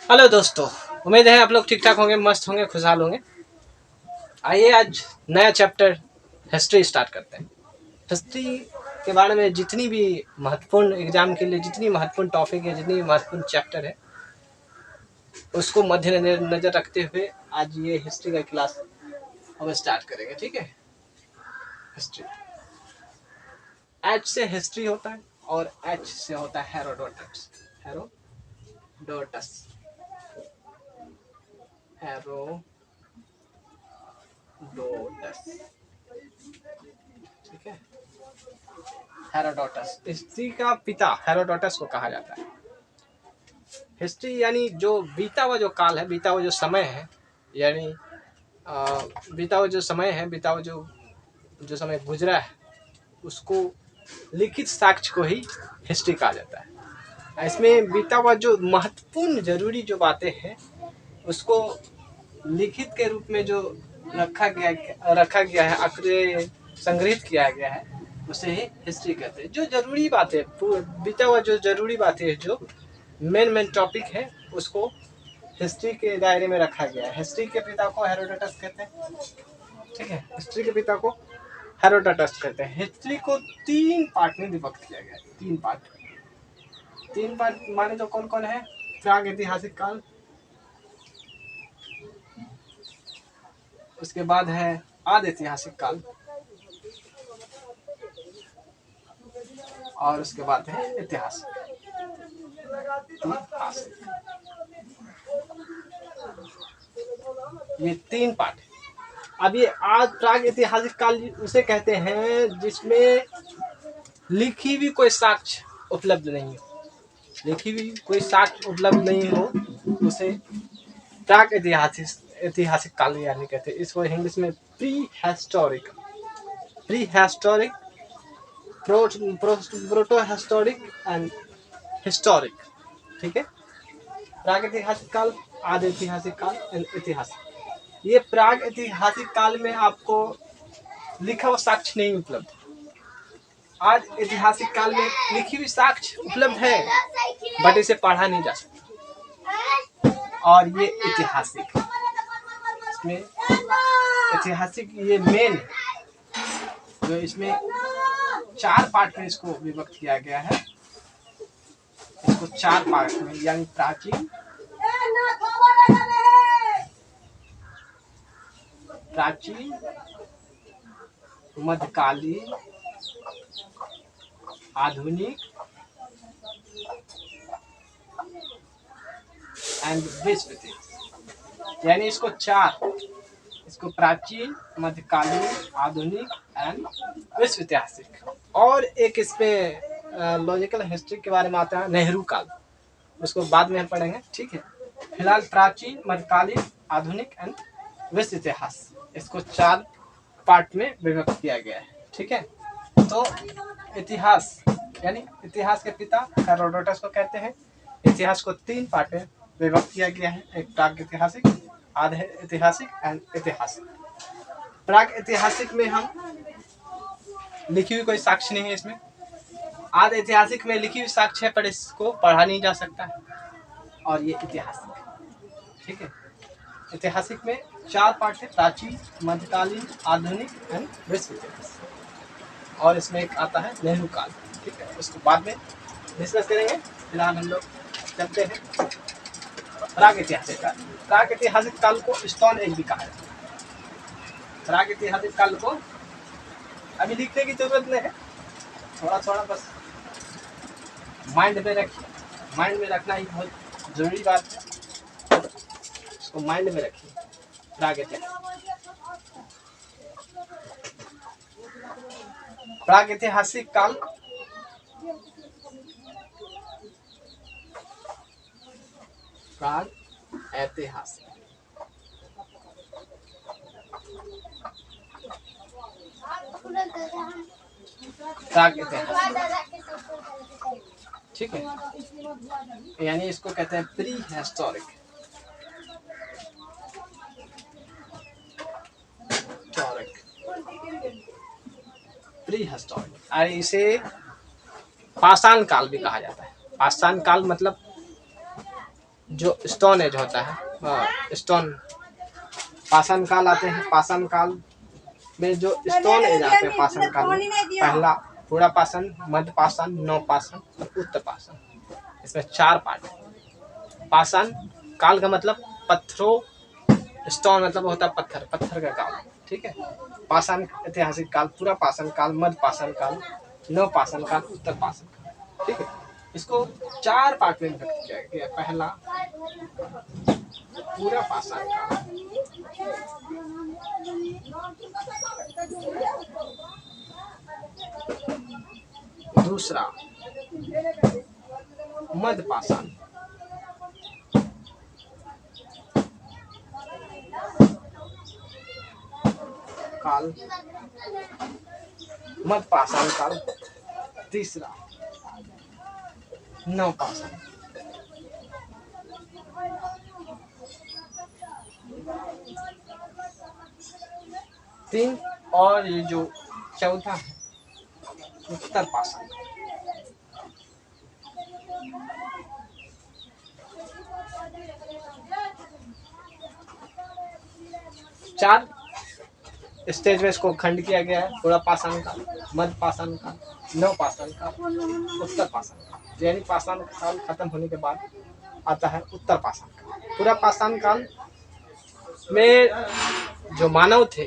Hello दोस्तों। उम्मीद है आप लोग ठीक ठाक होंगे, मस्त होंगे, खुशहाल होंगे। आइए आज नया चैप्टर हिस्ट्री स्टार्ट करते हैं। हिस्ट्री के बारे में जितनी भी महत्वपूर्ण एग्जाम के लिए जितनी महत्वपूर्ण टॉपिक है, जितनी महत्वपूर्ण चैप्टर है, उसको मद्देनजर रखते हुए आज ये हिस्ट्री का क्लास हम स्टार्ट करेंगे। ठीक है। हिस्ट्री, एच से हिस्ट्री होता है और एच से होता है हेरोडोटस। हेरोडोटस हेरोडोटस ठीक है। हेरोडोटस हिस्ट्री का पिता हेरोडोटस को कहा जाता है। हिस्ट्री यानी जो बीता हुआ जो काल है, बीता हुआ जो समय है, यानी बीता हुआ जो समय है, बीता हुआ जो समय गुजरा है, उसको लिखित साक्ष्य को ही हिस्ट्री कहा जाता है। इसमें बीता हुआ जो महत्वपूर्ण जरूरी जो बातें हैं, उसको लिखित के रूप में जो रखा गया है, आंकड़े संग्रहित किया गया है, उसे ही हिस्ट्री कहते हैं। जो जरूरी बातें, बीता हुआ जो जरूरी बातें है, जो मेन टॉपिक है, उसको हिस्ट्री के दायरे में रखा गया है। हिस्ट्री के पिता को हेरोडोटस कहते हैं। ठीक है। हिस्ट्री के पिता को हेरोडोटस कहते हैं। हिस्ट्री को 3 पार्ट में विभक्त किया गया है। 3 पार्ट माने तो कौन कौन है? प्राग ऐतिहासिक काल, उसके बाद है आद ऐतिहासिक काल, और उसके बाद है इतिहास। ये 3 पार्ट है। अब ये आज प्राग ऐतिहासिक काल उसे कहते हैं जिसमें लिखी हुई कोई साक्ष्य उपलब्ध नहीं हो। लिखी हुई कोई साक्ष्य उपलब्ध नहीं हो, उसे प्राग ऐतिहासिक काल यानी कहते हैं। इसको इंग्लिश में pre historic, proto historic and historic. ठीक है। प्राग ऐतिहासिक काल, आदि ऐतिहासिक काल एंड इतिहास। ये प्राग ऐतिहासिक काल में आपको लिखा हुआ साक्ष्य नहीं उपलब्ध। आज ऐतिहासिक काल में लिखी हुई साक्ष्य उपलब्ध है, बट इसे पढ़ा नहीं जा सकता। और ये ऐतिहासिक, इसमें ऐतिहासिक ये मेन, जो इसमें 4 पार्ट में इसको विभक्त किया गया है। इसको 4 पार्ट में, यानी प्राचीन, मध्यकालीन, आधुनिक एंड विश्व इतिहास। यानी इसको 4, इसको प्राचीन, मध्यकालीन, आधुनिक एंड विश्व ऐतिहासिक। और एक इसमें लॉजिकल हिस्ट्री के बारे में आता है, नेहरू काल, उसको बाद में हम पढ़ेंगे। ठीक है। फिलहाल प्राचीन, मध्यकालीन, आधुनिक एंड विश्व इतिहास, इसको 4 पार्ट में विभक्त किया गया है। ठीक है। तो इतिहास यानी इतिहास के पिता हेरोडोटस को कहते हैं। इतिहास को 3 पार्ट में विभक्त किया गया है। एक प्राग ऐतिहासिक, आधे ऐतिहासिक एंड ऐतिहासिक। प्राग ऐतिहासिक में हम लिखी हुई कोई साक्ष्य नहीं है इसमें। आधे ऐतिहासिक में लिखी हुई साक्ष्य है, पर इसको पढ़ा नहीं जा सकता। और ये ऐतिहासिक। ठीक है। ऐतिहासिक में 4 पार्ट है, प्राचीन, मध्यकालीन, आधुनिक एंड विश्व इतिहास। और इसमें एक आता है नेहरू काल। ठीक है। उसको बाद में डिस्कस करेंगे। फिलहाल हम लोग चलते हैं प्राग ऐतिहासिक काल। प्राग ऐतिहासिक काल को स्टोन एज भी कहा जाता है। प्राग ऐतिहासिक काल को अभी लिखने की जरूरत नहीं है, थोड़ा थोड़ा बस माइंड में रखिए। माइंड में रखना ही बहुत जरूरी बात है, इसको माइंड में रखिए। प्राग ऐतिहासिक काल प्राग ऐतिहासिक प्राग ऐतिहासिक। ठीक है। यानी इसको कहते हैं प्री हिस्टोरिक। प्री हिस्टोरिक, और इसे पाषाण काल भी कहा जाता है। पाषाण काल मतलब जो स्टोन एज होता है, स्टोन पाषाण काल आते हैं। पाषाण काल में जो स्टोन एज आते हैं पाषाण काल में, पहला पूरा पाषाण, मध्य पाषाण, नव पाषाण और उत्तर पाषाण, इसमें 4 पार्ट है। पाषाण काल का मतलब पत्थरों, स्टोन मतलब होता है पत्थर, पत्थर का काल, ठीक है। पाषाण ऐतिहासिक काल, पूरा पाषाण काल, मध्य पाषाण काल, नव पाषाण काल, उत्तर पाषाण काल, ठीक है। इसको 4 पार्ट में विभक्त किया गया। पहला पूरा पाषाण काल, दूसरा मध्य पाषाण, काल, मध्य पाषाण काल, तीसरा नव पाषाण। तीन, और ये जो चौथा है उत्तर पाषाण। चार स्टेज में इसको खंड किया गया है। पूरा पाषाण काल, मध्य पाषाण काल, नव पाषाण काल, उत्तर पाषाण काल। यानी पाषाण काल खत्म होने के बाद आता है उत्तर पाषाण काल। पूरा पाषाण काल में जो मानव थे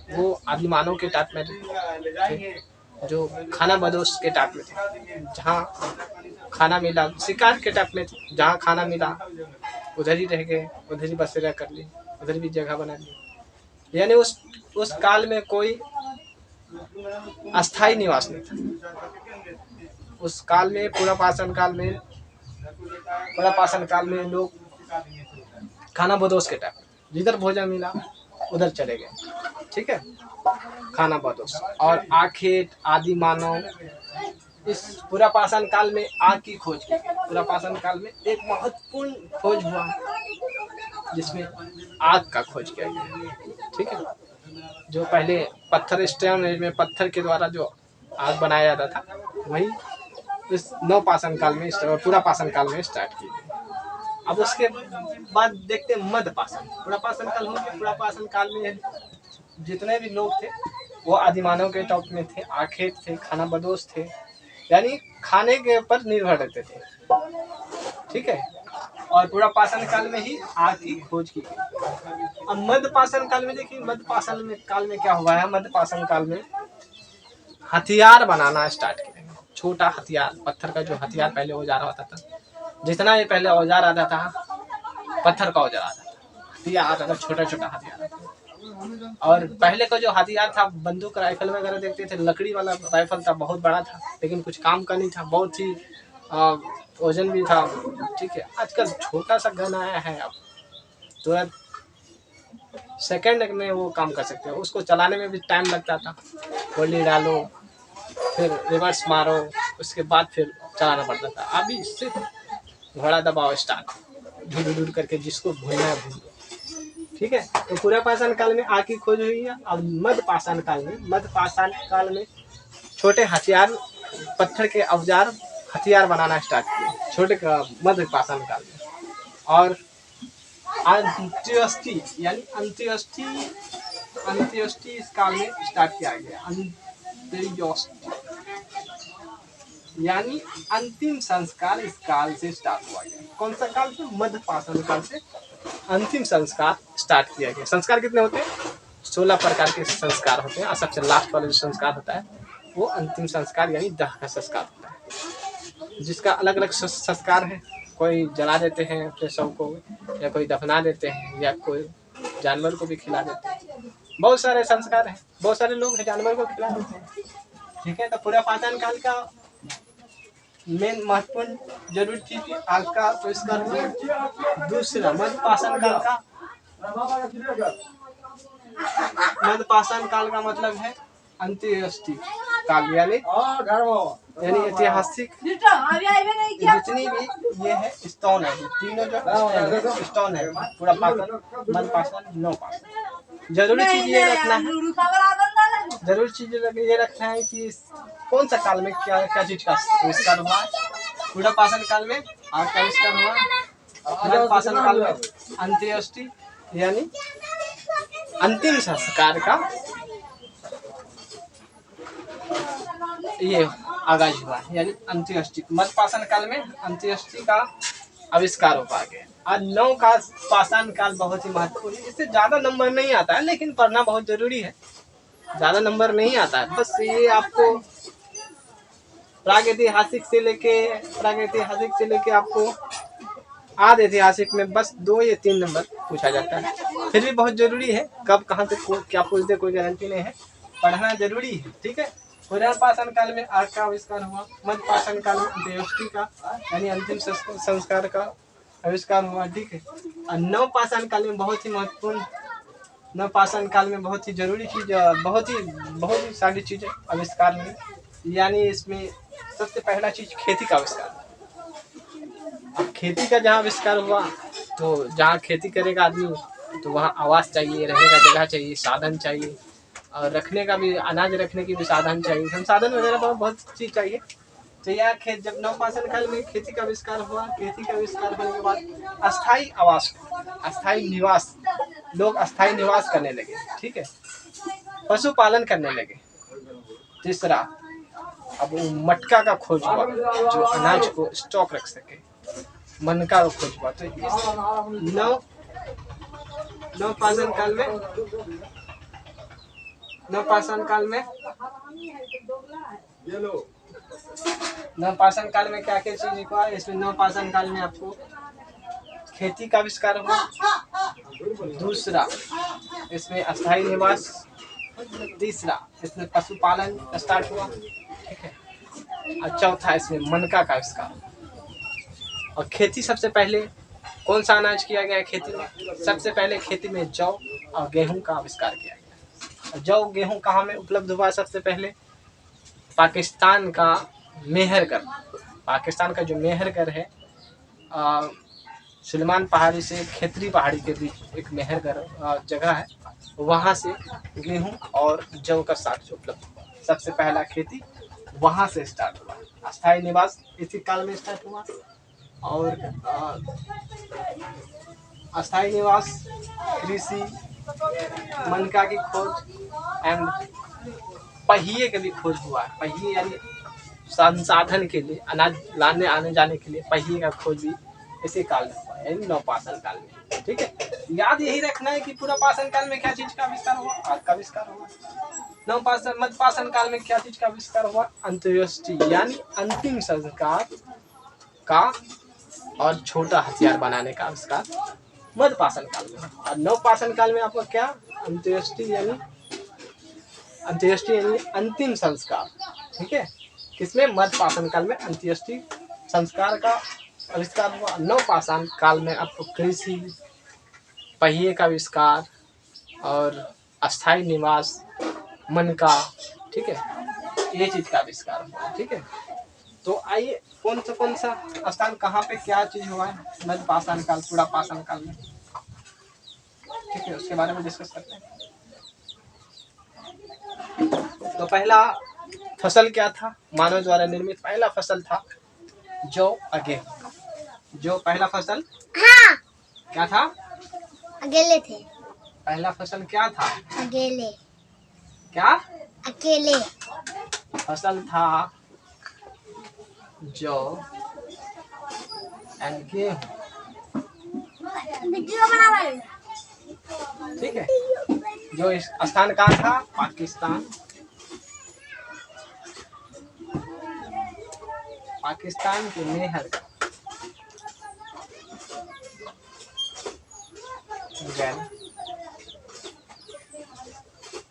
वो आदि मानव के टाइप में थे, जो खाना बदोश के टाइप में थे, जहाँ खाना मिला, शिकार के टाइप में थे, जहाँ खाना मिला उधर ही रह गए, उधर ही बसेरा कर ली, उधर भी जगह बना ली। यानी उस काल में कोई अस्थाई निवास नहीं था। उस काल में, पूरा पाषाण काल में, पूरा पाषाण काल में लोग खाना बदोश के टाइप, जिधर भोजन मिला उधर चले गए, ठीक है, खाना बदोश। और आखेट आदि मानव, इस पूरा पाषाण काल में आग की खोज की। पूरा पाषाण काल में एक महत्वपूर्ण खोज हुआ जिसमें आग का खोज किया गया, ठीक है। जो पहले पत्थर, स्टोन एज में पत्थर के द्वारा जो आग बनाया जाता था, वही इस नव पाषाण काल में, पूरा पाषाण काल में स्टार्ट की गई। अब उसके बाद देखते हैं मध्य पाषाण। पूरा पाषाण काल हो गया। पूरा पाषाण काल में जितने भी लोग थे वो आदिमानव के टॉप में थे, आखेट थे, खाना बदोश थे, यानी खाने के ऊपर निर्भर रहते थे, ठीक है। और पूरा पाषाण काल में ही आग की खोज की गई। अब मध्य पाषाण काल में देखिए, मध्य पाषाण काल में क्या हुआ है। मध्य पाषाण काल में हथियार बनाना स्टार्ट किया। छोटा हथियार, पत्थर का जो हथियार पहले औजार होता था, जितना ये पहले औजार आता था, पत्थर का औजार आता था, हथियार आता था, छोटा छोटा हथियार। और पहले का जो हथियार था, बंदूक, राइफल वगैरह देखते थे, लकड़ी वाला राइफल था, बहुत बड़ा था, लेकिन कुछ काम का नहीं था, बहुत ही वजन भी था, ठीक है। आजकल छोटा सा गन आया है, अब तुरंत सेकंड में वो काम कर सकते हो। उसको चलाने में भी टाइम लगता था, गोली डालो, फिर रिवर्स मारो, उसके बाद फिर चलाना पड़ता था। अभी सिर्फ घोड़ा दबाओ, स्टार्ट, ढूंढ ढूंढ करके जिसको भूलना है भूल, ठीक है। तो पूरा पाषाण काल में आग की खोज हुई है। अब मध्य पाषाण काल में, मध्य पाषाण काल में छोटे हथियार, पत्थर के औजार, हथियार बनाना स्टार्ट किए, छोटे मध्य पाषाण काल में। और अंत्येष्टि यानी अंत्येष्टि इस काल में स्टार्ट किया गया। अंत्येष्टि यानी अंतिम संस्कार इस काल से स्टार्ट हुआ गया। कौन सा काल से? मध्य पाषाण काल से अंतिम संस्कार स्टार्ट किया गया। संस्कार कितने होते हैं? 16 प्रकार के संस्कार होते हैं, और सबसे लास्ट वाला जो संस्कार होता है वो अंतिम संस्कार यानी दाह का संस्कार होता है, जिसका अलग अलग संस्कार है। कोई जला देते हैं अपने शव को, या कोई दफना देते हैं, या कोई जानवर को भी खिला देते हैं। बहुत सारे संस्कार हैं, बहुत सारे लोग हैं जानवर को खिला देते हैं, ठीक है। तो पूरा पाषाण काल का मेन महत्वपूर्ण जरूरी थी कि आग का आविष्कार हुआ। दूसरा मध्य पाषाण काल का, मध्य पाषाण काल का मतलब है अंत्येष्टि काल, यानी ऐतिहासिक जितनी भी ये है स्टोन है, तीनों जो स्टोन है, पूरा पाषाण, मध्य पाषाण, नव पाषाण। जरूरी चीज ये रखना है, जरूरी चीज ये रखना है कि कौन सा काल में क्या क्या चीज का आविष्कार हुआ। पूरा पाषाण काल में आग का आविष्कार हुआ, मध्यपाषाण काल में अंत्येष्टि यानी अंतिम संस्कार का ये आगाज हुआ, यानी अंत्येष्टि। मध्यपाषाण काल में अंत्येष्टि का आविष्कार हो पा गया। और नौ का पाषाण काल बहुत ही महत्वपूर्ण है। इससे ज्यादा नंबर नहीं आता है, लेकिन पढ़ना बहुत जरूरी है। ज्यादा नंबर नहीं आता है, बस ये आपको प्रागैतिहासिक से लेके आपको आधे ऐतिहासिक में बस 2 या 3 नंबर पूछा जाता है। फिर भी बहुत जरूरी है, कब कहाँ से क्या पूछ दे कोई गारंटी नहीं है, पढ़ना जरूरी है। ठीक है। पुनर्पाषाण काल में आग का आविष्कार हुआ। मध्यपाषाण काल में अंत्येष्टि का यानी अंतिम संस्कार का आविष्कार हुआ। ठीक है। और नवपाषाण काल में बहुत ही महत्वपूर्ण, नवपाषाण काल में बहुत ही जरूरी चीज, बहुत ही सारी चीजें आविष्कार हुई। यानी इसमें सबसे पहला चीज खेती का आविष्कार। अब खेती का जहाँ आविष्कार हुआ, तो जहाँ खेती करेगा आदमी तो वहाँ आवास चाहिए, रहने का जगह चाहिए, साधन चाहिए, और रखने का भी, अनाज रखने की भी साधन चाहिए, संसाधन वगैरह बहुत चीज चाहिए। तो यह जब नवपाषाण काल में खेती का आविष्कार हुआ, खेती का आविष्कार होने के बाद अस्थायी आवास, अस्थायी निवास, लोग अस्थायी निवास करने लगे। ठीक है। पशुपालन करने लगे। तीसरा, अब वो मटका का खोज हुआ जो अनाज को स्टॉक रख सके, मनका का खोज हुआ। तो इस नवपाषाण काल में नवपाषाण काल में क्या क्या चीज हुआ। इसमें नवपाषाण काल में आपको खेती का आविष्कार हुआ। दूसरा, इसमें अस्थायी निवास। तीसरा, इसमें पशुपालन स्टार्ट हुआ। ठीक है। और चौथा, इसमें मनका का आविष्कार। और खेती सबसे पहले कौन सा अनाज किया गया खेती में? सबसे पहले खेती में जौ और गेहूं का आविष्कार किया गया। जौ गेहूं कहाँ में उपलब्ध हुआ? सबसे पहले पाकिस्तान का मेहरगढ़, पाकिस्तान का जो मेहरगढ़ है, सुलेमान पहाड़ी से खेतरी पहाड़ी के बीच एक मेहरगढ़ जगह है, वहाँ से गेहूं और जौ का साक्ष्य उपलब्ध हुआ। सबसे पहला खेती वहाँ से स्टार्ट हुआ। अस्थायी निवास इसी काल में स्टार्ट हुआ। और अस्थायी निवास, कृषि, मनका की खोज एंड पहिए के भी खोज हुआ। पहिए यानी संसाधन के लिए, अनाज लाने आने जाने के लिए पहिए का खोज भी इसी काल में हुआ, यानी नवपाषाण काल में। ठीक है। याद यही रखना है कि पूरा पाषाण काल में क्या चीज का आविष्कार हुआ? आग का आविष्कार हुआ। नवपाषाण मध्यपाषाण काल में क्या चीज का आविष्कार हुआ? अंत्येष्टि यानी अंतिम संस्कार का और छोटा हथियार बनाने का आविष्कार मध्यपाषाण काल में। और नवपाषाण काल में आपका क्या? अंत्येष्टि यानी अंतिम संस्कार। ठीक है। किसमें? मध्यपाषाण काल में अंत्येष्टि संस्कार का आविष्कार हुआ। नवपाषाण काल में आपको कृषि, पहिए का आविष्कार और अस्थायी निवास, मनका, ठीक है, ये चीज का आविष्कार हुआ। ठीक है। तो आइए कौन सा स्थान कहाँ पे क्या चीज हुआ है मध्यपाषाण काल, पूरा पाषाण काल में, ठीक है, उसके बारे में डिस्कस करते हैं। तो पहला फसल क्या था? मानव द्वारा निर्मित पहला फसल था जौ और गेहूं। जो पहला फसल क्या था? अकेले थे। पहला फसल क्या था? अकेले। क्या? अकेले। फसल था जौ एंड गेहूं। ठीक है। जो इस स्थान कहाँ था? पाकिस्तान। पाकिस्तान के मेहरगढ़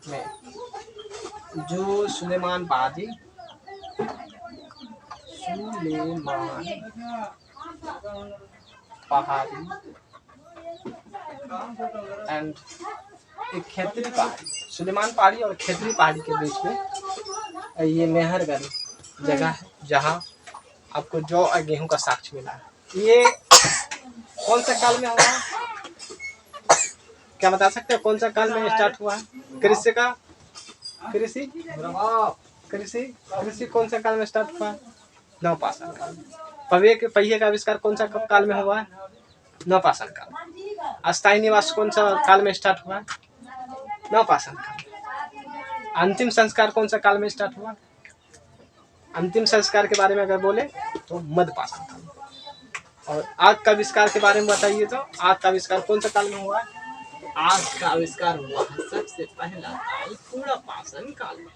में जो सुलेमान पहाड़ी एंड एक खेतरी पहाड़ी, सुलेमान पहाड़ी और खेतरी पहाड़ी के बीच में ये मेहरगढ़ जगह है, जहाँ आपको जौ और गेहूं का साक्ष्य मिला है। ये कौन सा काल में हुआ? क्या बता सकते हैं कौन सा काल में स्टार्ट हुआ है? कृषि का कृषि कौन सा काल में स्टार्ट हुआ है? नवपाषाण काल में। पहिए का आविष्कार कौन सा काल में हुआ है? नवपाषाण काल। अस्थायी निवास कौन सा काल में स्टार्ट हुआ? नवपाषाण काल। अंतिम संस्कार कौन सा काल में स्टार्ट हुआ? अंतिम संस्कार के बारे में अगर बोले तो मध्यपाषाण काल। और आग का आविष्कार के बारे में बताइए तो आग का आविष्कार कौन सा काल में हुआ? आग का आविष्कार हुआ सबसे पहला काल पुरापाषाण काल में।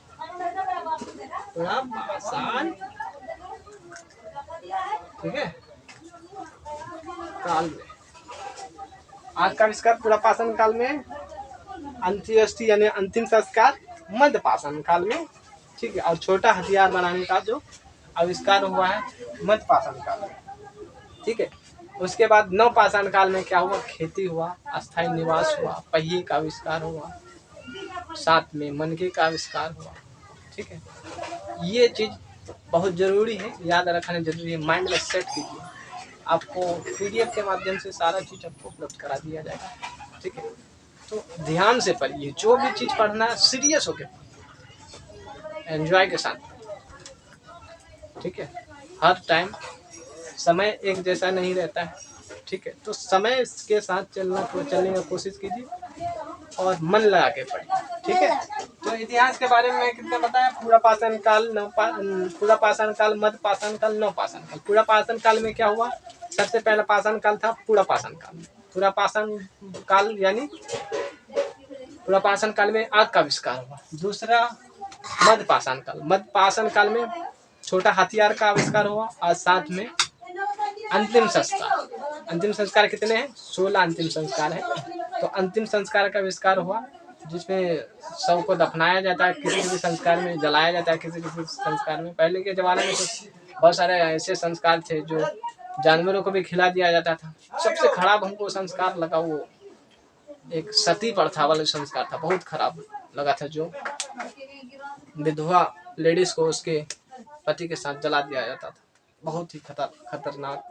पुरापाषाण, ठीक है, काल में आग का आविष्कार पुरापाषाण काल में। अंत्येष्टि यानी अंतिम संस्कार मध्यपाषाण काल में, ठीक है। और छोटा हथियार बनाने का जो आविष्कार हुआ है मध्यपाषाण काल में, ठीक है। उसके बाद नवपाषाण काल में क्या हुआ? खेती हुआ, अस्थायी निवास हुआ, पहिए का आविष्कार हुआ, साथ में मनके का आविष्कार हुआ, ठीक है। ये चीज बहुत जरूरी है, याद रखना जरूरी है, माइंड में सेट कीजिए। आपको PDF के माध्यम से सारा चीज आपको उपलब्ध करा दिया जाएगा, ठीक है। तो ध्यान से पढ़िए, जो भी चीज पढ़ना सीरियस होके, एंजॉय के साथ, ठीक है। हर टाइम समय एक जैसा नहीं रहता है, ठीक है। तो समय के साथ चलने की कोशिश कीजिए और मन लगा के पढ़िए, ठीक है। तो इतिहास के बारे में कितना बताया? पुरापाषाण काल, पुरापाषाण काल, मध्यपाषाण काल, नवपाषाण काल। पुरापाषाण काल में क्या हुआ? सबसे पहला पाषाण काल था पुरापाषाण काल। पुरापाषाण काल यानी पुरापाषाण काल में आग का आविष्कार हुआ। दूसरा मध्यपाषाण काल। मध्यपाषाण काल में छोटा हथियार का आविष्कार हुआ और साथ में अंतिम संस्कार। अंतिम संस्कार कितने हैं? 16 अंतिम संस्कार है। तो अंतिम संस्कार का आविष्कार हुआ जिसमें शव को दफनाया जाता है, किसी किसी संस्कार में जलाया जाता है, किसी किसी संस्कार में। पहले के जमाने में तो बहुत सारे ऐसे संस्कार थे जो जानवरों को भी खिला दिया जाता था। सबसे खराब हमको संस्कार लगा वो एक सती प्रथा वाला संस्कार था, बहुत खराब लगा था, जो विधवा लेडीज को उसके पति के साथ जला दिया जाता था। बहुत ही खतरनाक